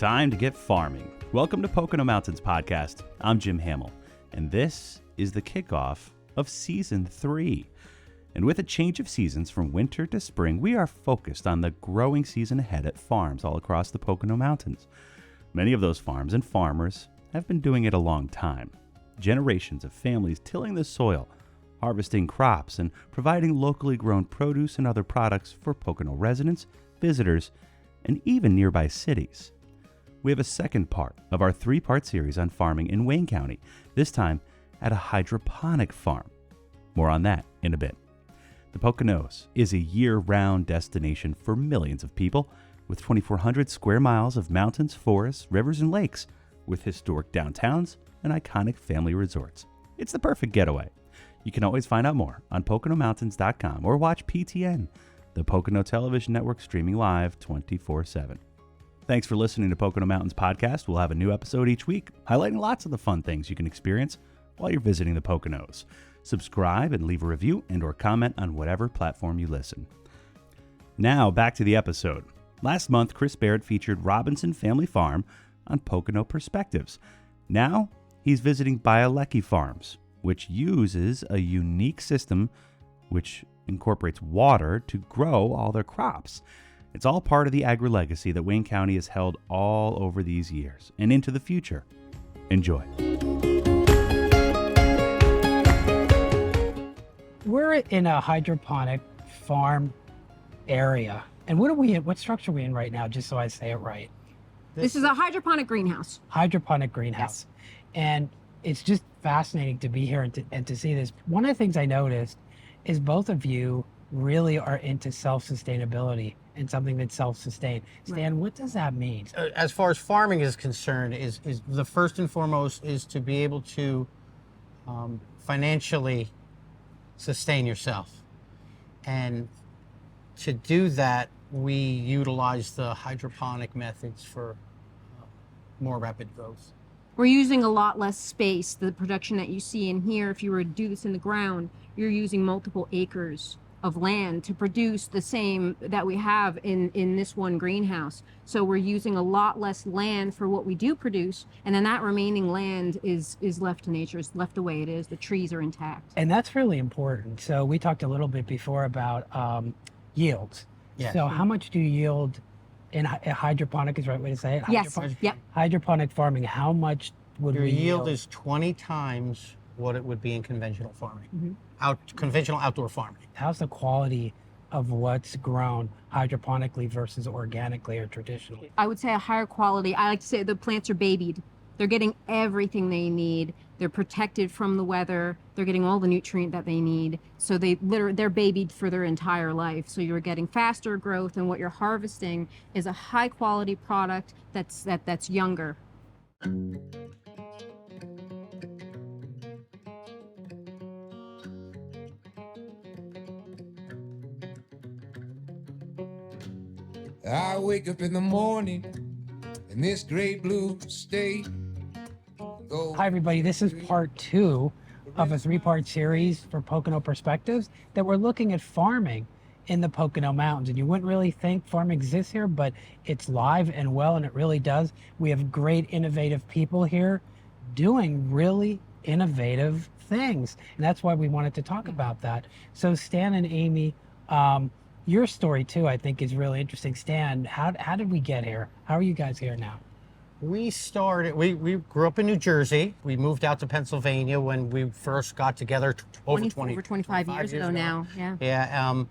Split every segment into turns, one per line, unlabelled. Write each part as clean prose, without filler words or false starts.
Time to get farming. Welcome to Pocono Mountains Podcast. I'm Jim Hamill, and this is the kickoff of Season 3. And with a change of seasons from winter to spring, we are focused on the growing season ahead at farms all across the Pocono Mountains. Many of those farms and farmers have been doing it a long time. Generations of families tilling the soil, harvesting crops, and providing locally grown produce and other products for Pocono residents, visitors, and even nearby cities. We have a second part of our three-part series on farming in Wayne County, this time at a hydroponic farm. More on that in a bit. The Poconos is a year-round destination for millions of people, with 2,400 square miles of mountains, forests, rivers, and lakes, with historic downtowns and iconic family resorts. It's the perfect getaway. You can always find out more on PoconoMountains.com or watch PTN, the Pocono Television Network, streaming live 24/7. Thanks for listening to Pocono Mountains Podcast. We'll have a new episode each week, highlighting lots of the fun things you can experience while you're visiting the Poconos. Subscribe and leave a review and or comment on whatever platform you listen. Now, back to the episode. Last month, Chris Barrett featured Robinson Family Farm on Pocono Perspectives. Now, he's visiting Bialecki Farms, which uses a unique system which incorporates water to grow all their crops. It's all part of the agri-legacy that Wayne County has held all over these years and into the future. Enjoy.
We're in a hydroponic farm area. And what structure are we in right now, just so I say it right?
This is a hydroponic greenhouse.
Hydroponic greenhouse. Yes. And it's just fascinating to be here and to see this. One of the things I noticed is both of you really are into self-sustainability and something that's self-sustained. Stan, what does that mean?
As far as farming is concerned, is the first and foremost is to be able to financially sustain yourself. And to do that, we utilize the hydroponic methods for more rapid growth.
We're using a lot less space. The production that you see in here, if you were to do this in the ground, you're using multiple acres of land to produce the same that we have in this one greenhouse. So we're using a lot less land for what we do produce, and then that remaining land is left to nature, is left the way it is. The trees are intact.
And that's really important. So we talked a little bit before about yields.
Yes.
So how much do you yield in hydroponic is the right way to say it?
Yes. Yep.
Hydroponic farming, how much would
Your
we
yield is 20 times what it would be in conventional farming.
Mm-hmm.
Conventional outdoor farming.
How's the quality of what's grown hydroponically versus organically or traditionally?
I would say a higher quality. I like to say the plants are babied. They're getting everything they need. They're protected from the weather. They're getting all the nutrient that they need. So they're babied for their entire life. So you're getting faster growth, and what you're harvesting is a high quality product that's younger.
I wake up in the morning in this great blue state.
Hi everybody, this is part 2 of a 3-part series for Pocono Perspectives that we're looking at farming in the Pocono Mountains. And you wouldn't really think farming exists here, but it's live and well, and it really does. We have great innovative people here doing really innovative things. And that's why we wanted to talk about that. So Stan and Amy, your story too, I think, is really interesting. Stan, how did we get here? How are you guys here now?
We grew up in New Jersey. We moved out to Pennsylvania when we first got together over
25 years ago now. Yeah.
Yeah,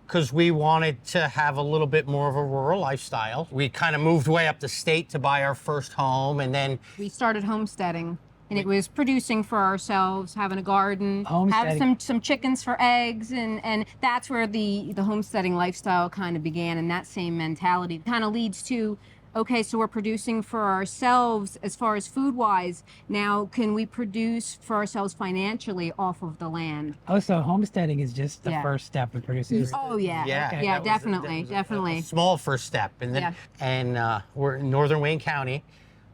because we wanted to have a little bit more of a rural lifestyle. We kind of moved way up the state to buy our first home, and then
We started homesteading. And it was producing for ourselves, having a garden, have some chickens for eggs, and that's where the homesteading lifestyle kind of began, and that same mentality kind of leads to, okay, so we're producing for ourselves as far as food-wise. Now, can we produce for ourselves financially off of the land?
Oh, so homesteading is just the first step in producing.
Oh, yeah.
Yeah,
Yeah, definitely.
a small first step. And then, we're in northern Wayne County,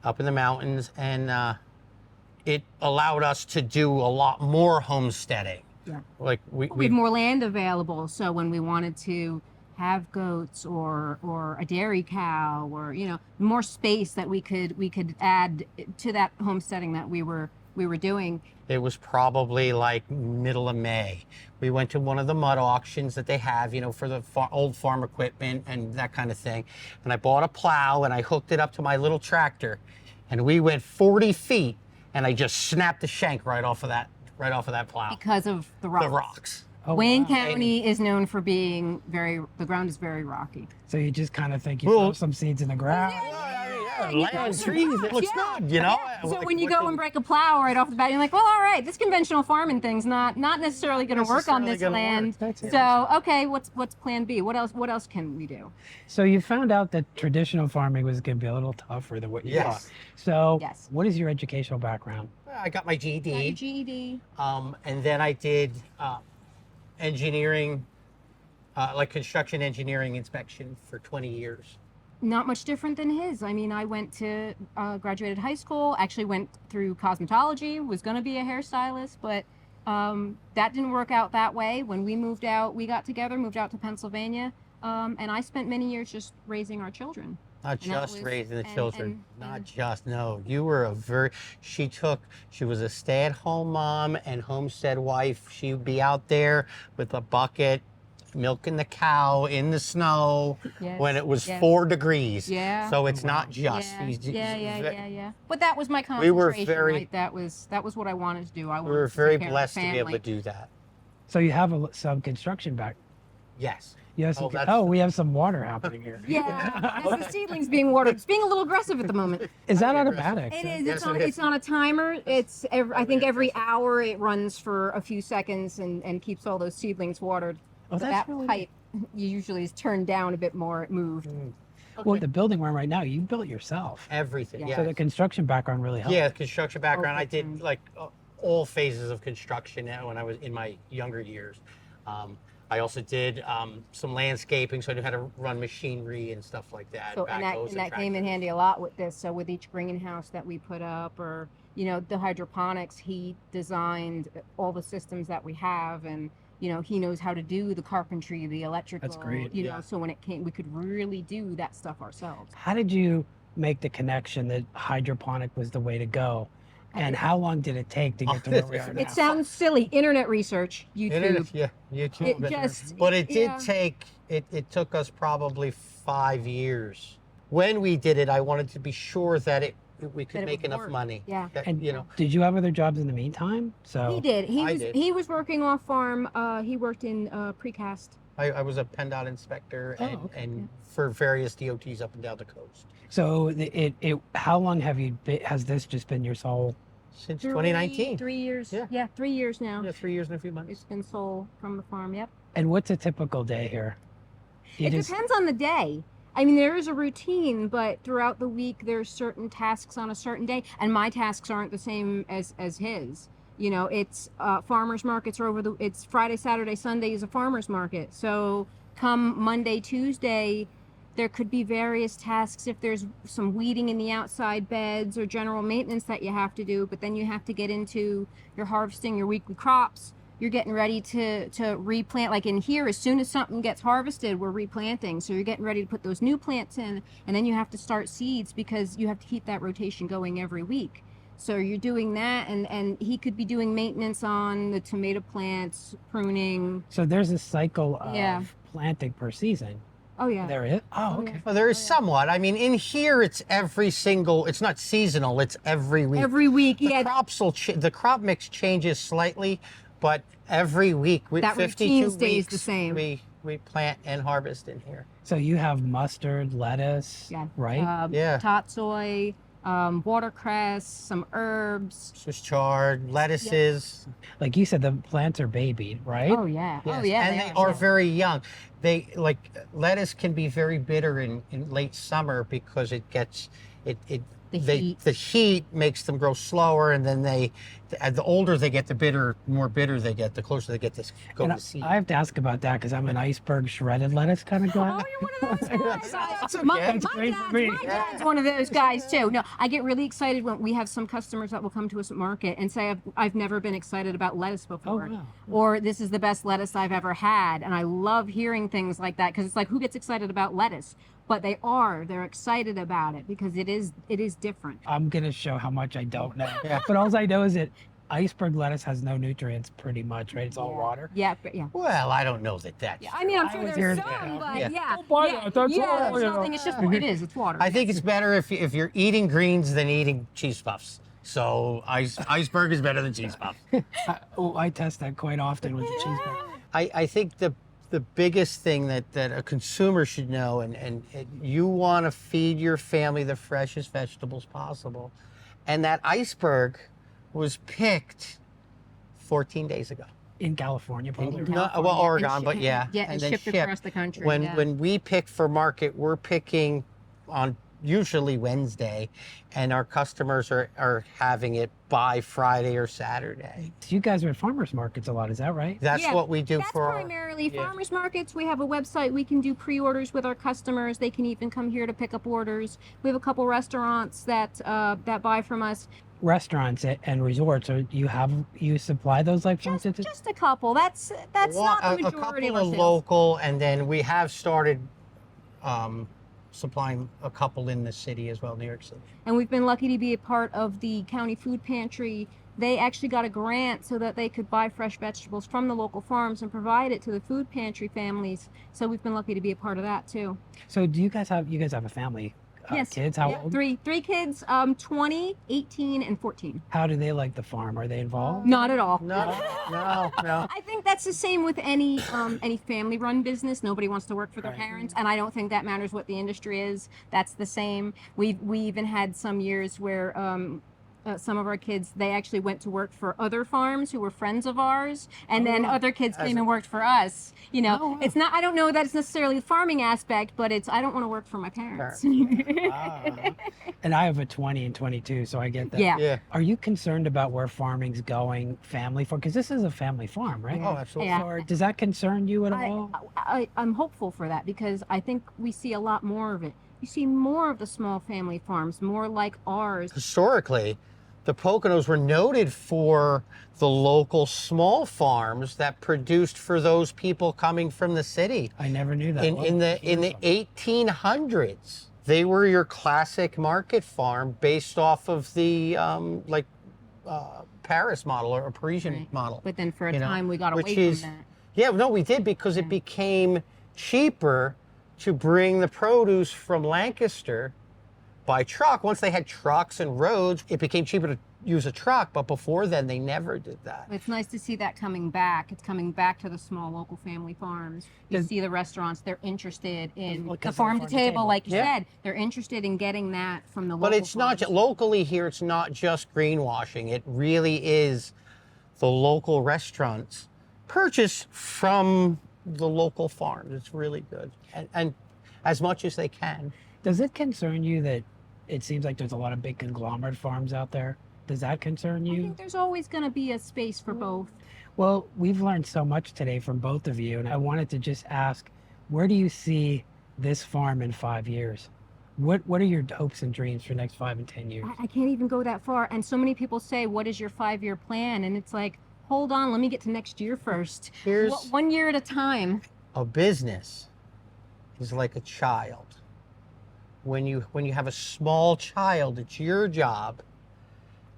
up in the mountains, and it allowed us to do a lot more homesteading.
Yeah.
Like
we had more land available, so when we wanted to have goats or a dairy cow, or more space that we could add to that homesteading that we were doing.
It was probably like middle of May. We went to one of the mud auctions that they have, for the old farm equipment and that kind of thing. And I bought a plow and I hooked it up to my little tractor, and we went 40 feet, and I just snapped the shank right off of that plow.
Because of the rocks.
The rocks.
Oh,
Wayne
wow.
County is known for being the ground is very rocky.
So you just kind of think you throw some seeds in the ground.
Land trees, it looks good,
So
Like,
when you
what
go
they-
and break a plow right off the bat, you're like, well, all right, this conventional farming thing's not necessarily going to work on this land. So okay, what's plan B? What else can we do?
So you found out that traditional farming was going to be a little tougher than what you thought. So
Yes.
what is your educational background?
I got my GED.
Got your GED.
And then I did engineering, like construction engineering inspection for 20 years.
Not much different than his. I mean, I went to graduated high school, actually went through cosmetology, was going to be a hairstylist, but that didn't work out that way. When we moved out, moved out to Pennsylvania, and I spent many years just raising our children.
Not
And that
just
was-
raising the
and-
children.
and-
Not just, no. You were she was a stay-at-home mom and homestead wife. She would be out there with a bucket, milking the cow in the snow
Yes,
when it was
yes.
4 degrees.
Yeah.
So it's not just.
Yeah. But that was my
We were
concentration, right? That was what I wanted to do. I
We
wanted
were
to
very
take care of the
blessed to be able to
family.
do that.
So you have some construction back.
Yes.
You have some,
Oh, that's-
we have some water happening here.
Yeah, that's the seedlings being watered. It's being a little aggressive at the moment.
Is that automatic?
It is.
Yes, it is.
It's on a timer. I think every hour it runs for a few seconds and keeps all those seedlings watered.
Oh,
So
that's
that
really
pipe usually is turned down a bit more. It moved.
Well, the building we're in right now, you built yourself.
Everything.
Yeah.
Yeah.
So the construction background really helped.
Yeah, construction background. I
Okay.
did like all phases of construction when I was in my younger years. I also did some landscaping, so I knew how to run machinery and stuff like that.
So and that came in handy a lot with this. So with each greenhouse that we put up, or the hydroponics, he designed all the systems that we have, and he knows how to do the carpentry, the electrical.
That's great.
Yeah.
So when it came, we could really do that stuff ourselves.
How did you make the connection that hydroponic was the way to go? And how long did it take to get to where we are now?
It sounds silly. Internet research, YouTube.
YouTube.
It just.
But it did
yeah.
take, it took us probably 5 years. When we did it, I wanted to be sure that we could
That it
make
would
enough
work.
money.
Yeah.
That,
And did you have other jobs in the meantime? So
He did.
I did.
He was working off farm. He worked in precast.
I was a PennDOT inspector and,
okay.
and for various DOTs up and down the coast.
So how long has this just been your sole?
Since 2019.
3 years.
Yeah.
Yeah, 3 years now.
Yeah, 3 years and a few months.
It's been sold from the farm. Yep.
And what's a typical day here?
It depends on the day. I mean, there is a routine, but throughout the week, there's certain tasks on a certain day, and my tasks aren't the same as his. It's farmers markets are it's Friday, Saturday, Sunday is a farmers market. So come Monday, Tuesday, there could be various tasks if there's some weeding in the outside beds or general maintenance that you have to do, but then you have to get into your harvesting your weekly crops. You're getting ready to replant. Like in here, as soon as something gets harvested, we're replanting. So you're getting ready to put those new plants in, and then you have to start seeds because you have to keep that rotation going every week. So you're doing that, and he could be doing maintenance on the tomato plants, pruning.
So there's a cycle of
Yeah.
planting per season.
Oh yeah.
There is? Oh, okay.
Well, there is somewhat. I mean, in here, it's it's not seasonal, it's every week.
Every week,
The
yeah.
crops the crop mix changes slightly, but every week,
That
52
routine stays
weeks,
the same.
we plant and harvest in here.
So you have mustard, lettuce,
Yeah.
right?
Yeah.
Tatsoi, watercress, some herbs.
Swiss chard, lettuces.
Like you said, the plants are babied, right?
Oh yeah.
Yes,
Oh yeah.
and they are very young. Lettuce can be very bitter in late summer because it the heat makes them grow slower, and then the older they get, the more bitter they get, the closer they get to go to seed.
I have to ask about that because I'm an iceberg shredded lettuce kind of guy.
Oh, you're one of those guys.
That's okay.
My dad's one of those guys too. No, I get really excited when we have some customers that will come to us at market and say, I've never been excited about lettuce before.
Oh, wow.
Or this is the best lettuce I've ever had. And I love hearing things like that because it's like, who gets excited about lettuce? But they're excited about it because it is different.
I'm going to show how much I don't know. But all I know is that iceberg lettuce has no nutrients pretty much, right? It's all water.
Yeah.
Well, I don't know that.
I mean, I'm sure there's some, but it's just what it is. It's water.
I think it's better if you're eating greens than eating cheese puffs. So iceberg is better than cheese puffs.
I test that quite often with the cheeseburger.
I think the biggest thing that a consumer should know, and you want to feed your family the freshest vegetables possible, and that iceberg was picked 14 days ago.
In California, probably.
Oregon, but yeah.
Yeah, and
then
shipped across the country.
When we pick for market, we're picking on usually Wednesday, and our customers are having it by Friday or Saturday.
So you guys are at farmers markets a lot, is that right?
That's what we do
That's
for
primarily farmers markets. We have a website. We can do pre-orders with our customers. They can even come here to pick up orders. We have a couple restaurants that buy from us.
Restaurants and resorts, or you supply those like
Just a couple. That's not the majority
a couple
of our
of
sales.
local, and then we have started supplying a couple in the city as well, New York City.
And we've been lucky to be a part of the county food pantry. They actually got a grant so that they could buy fresh vegetables from the local farms and provide it to the food pantry families. So we've been lucky to be a part of that too.
So do you guys have a family?
Yes.
Kids? How old?
Three kids, 20, 18, and 14.
How do they like the farm? Are they involved?
Not at all.
No.
I think that's the same with any family-run business. Nobody wants to work for their parents, and I don't think that matters what the industry is. That's the same. We even had some years where some of our kids, they actually went to work for other farms who were friends of ours, and then other kids came and worked for us. You know, it's not, I don't know that it's necessarily the farming aspect, but it's, I don't want to work for my parents.
And I have a 20 and 22, so I get that.
Yeah.
Are you concerned about where farming's going, family farm? Because this is a family farm, right?
Oh, absolutely.
Yeah.
Or does that concern you at all?
I'm hopeful for that because I think we see a lot more of it. You see more of the small family farms, more like ours.
Historically, the Poconos were noted for the local small farms that produced for those people coming from the city.
I never knew that.
In the 1800s, they were your classic market farm based off of the Paris model or Parisian model.
But then for a time we got away from that.
Yeah, no, we did because it became cheaper to bring the produce from Lancaster by truck. Once they had trucks and roads, it became cheaper to use a truck, but before then they never did that.
It's nice to see that coming back. It's coming back to the small local family farms. You see the restaurants, they're interested in the farm to table, like you said. They're interested in getting that from the local
But it's not locally here, it's not just greenwashing. It really is the local restaurants purchase from the local farms. It's really good. And as much as they can.
Does it concern you that it seems like there's a lot of big conglomerate farms out there? Does that concern you?
I think there's always going to be a space for both.
Well, we've learned so much today from both of you, and I wanted to just ask, where do you see this farm in 5 years? What are your hopes and dreams for the next 5 and 10 years?
I can't even go that far. And so many people say, what is your 5-year plan? And it's like, hold on, let me get to next year first.
Here's
1 year at a time.
A business is like a child. When you have a small child, it's your job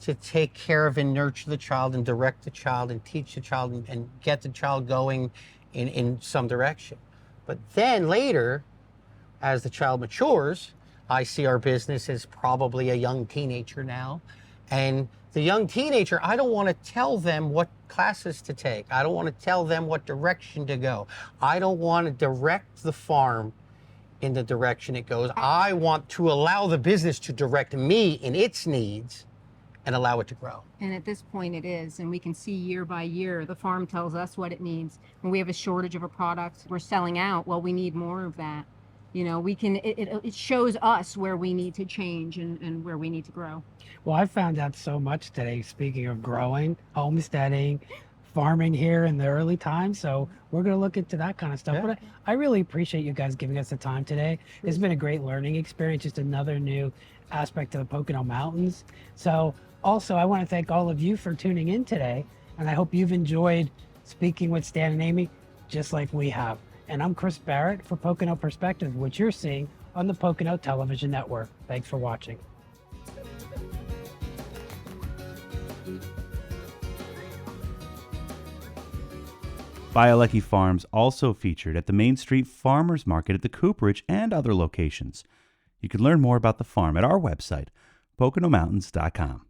to take care of and nurture the child and direct the child and teach the child and get the child going in some direction. But then later, as the child matures, I see our business as probably a young teenager now. And the young teenager, I don't want to tell them what classes to take. I don't want to tell them what direction to go. I don't want to direct the farm in the direction it goes. I want to allow the business to direct me in its needs and allow it to grow.
And at this point it is, and we can see year by year, the farm tells us what it needs. When we have a shortage of a product, we're selling out, well, we need more of that. You know, we can, it shows us where we need to change and where we need to grow.
Well, I found out so much today, speaking of growing, homesteading, farming here in the early times. So we're going to look into that kind of stuff.
Yeah.
But I really appreciate you guys giving us the time today. It's been a great learning experience, just another new aspect of the Pocono Mountains. So also, I want to thank all of you for tuning in today. And I hope you've enjoyed speaking with Stan and Amy, just like we have. And I'm Chris Barrett for Pocono Perspective, which you're seeing on the Pocono Television Network. Thanks for watching.
Bialecki Farms also featured at the Main Street Farmers Market at the Cooperage and other locations. You can learn more about the farm at our website, PoconoMountains.com.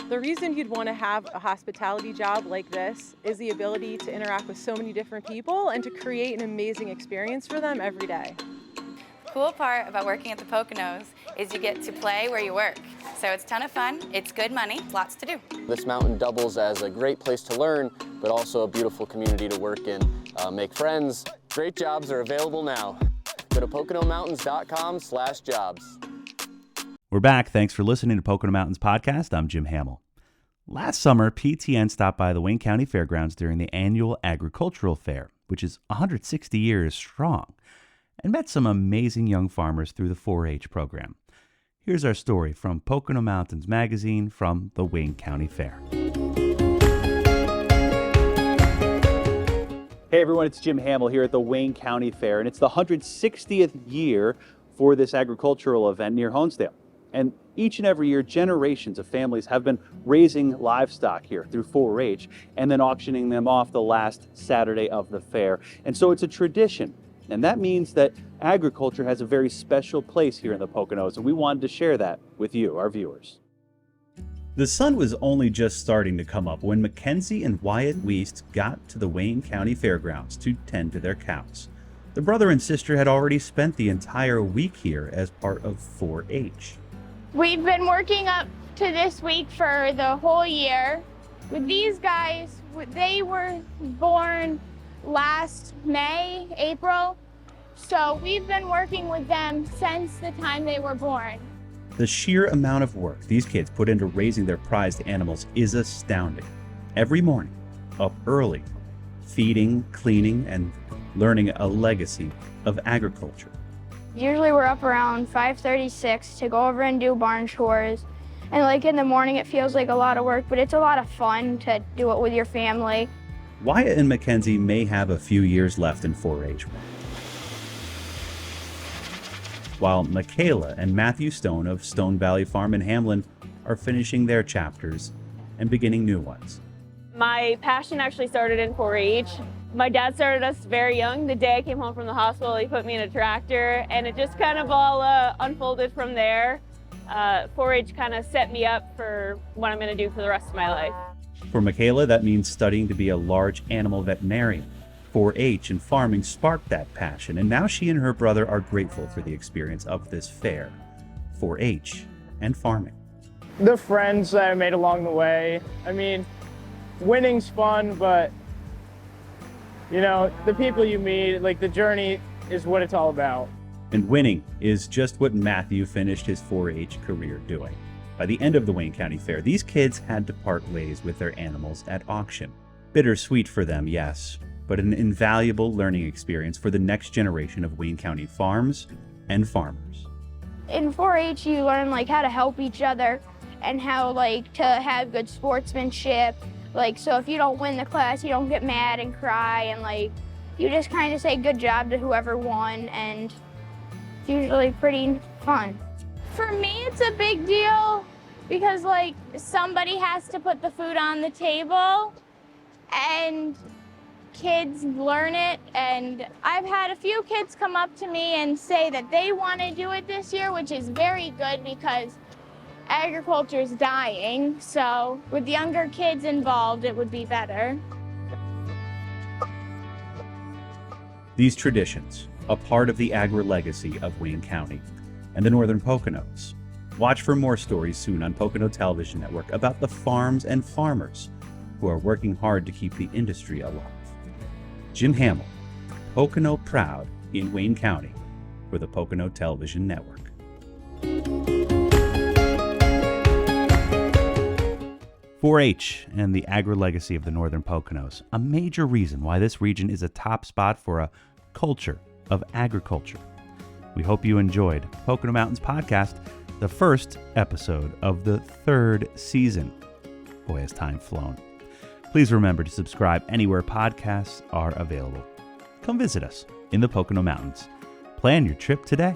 The reason you'd want to have a hospitality job like this is the ability to interact with so many different people and to create an amazing experience for them every day.
The cool part about working at the Poconos is you get to play where you work. So it's a ton of fun, it's good money, lots to do.
This mountain doubles as a great place to learn, but also a beautiful community to work in, make friends. Great jobs are available now. Go to PoconoMountains.com/jobs.
We're back. Thanks for listening to Pocono Mountains Podcast. I'm Jim Hamill. Last summer, PTN stopped by the Wayne County Fairgrounds during the annual agricultural fair, which is 160 years strong, and met some amazing young farmers through the 4-H program. Here's our story from Pocono Mountains Magazine from the Wayne County Fair. Hey everyone, it's Jim Hamill here at the Wayne County Fair, and it's the 160th year for this agricultural event near Honesdale. And each and every year, generations of families have been raising livestock here through 4-H and then auctioning them off the last Saturday of the fair. And so it's a tradition. And that means that agriculture has a very special place here in the Poconos, and we wanted to share that with you, our viewers. The sun was only just starting to come up when Mackenzie and Wyatt Weist got to the Wayne County Fairgrounds to tend to their cows. The brother and sister had already spent the entire week here as part of 4-H.
We've been working up to this week for the whole year. With these guys, they were born last May, April, so we've been working with them since the time they were born.
The sheer amount of work these kids put into raising their prized animals is astounding. Every morning, up early, feeding, cleaning, and learning a legacy of agriculture.
Usually we're up around 5:36 to go over and do barn chores. And like in the morning it feels like a lot of work, but it's a lot of fun to do it with your family.
Wyatt and Mackenzie may have a few years left in 4-H, while Michaela and Matthew Stone of Stone Valley Farm in Hamlin are finishing their chapters and beginning new ones.
My passion actually started in 4-H. My dad started us very young. The day I came home from the hospital, he put me in a tractor, and it just kind of all unfolded from there. 4-H kind of set me up for what I'm going to do for the rest of my life.
For Michaela, that means studying to be a large animal veterinarian. 4-H and farming sparked that passion, and now she and her brother are grateful for the experience of this fair, 4-H and farming.
The friends that I made along the way. I mean, winning's fun, but you know, the people you meet, like the journey is what it's all about.
And winning is just what Matthew finished his 4-H career doing. By the end of the Wayne County Fair, these kids had to part ways with their animals at auction. Bittersweet for them, yes, but an invaluable learning experience for the next generation of Wayne County farms and farmers.
In 4-H you learn like how to help each other and how like to have good sportsmanship. Like, so if you don't win the class, you don't get mad and cry, and like, you just kind of say good job to whoever won, and it's usually pretty fun. For me, it's a big deal because like, somebody has to put the food on the table, and kids learn it. And I've had a few kids come up to me and say that they want to do it this year, which is very good because agriculture is dying, so with younger kids involved, it would be better.
These traditions, a part of the agri-legacy of Wayne County and the Northern Poconos. Watch for more stories soon on Pocono Television Network about the farms and farmers who are working hard to keep the industry alive. Jim Hamill, Pocono proud in Wayne County for the Pocono Television Network. .4-H and the agri-legacy of the Northern Poconos, a major reason why this region is a top spot for a culture of agriculture. We hope you enjoyed Pocono Mountains Podcast, the first episode of the 3rd season. Boy, has time flown. Please remember to subscribe anywhere podcasts are available. Come visit us in the Pocono Mountains. Plan your trip today.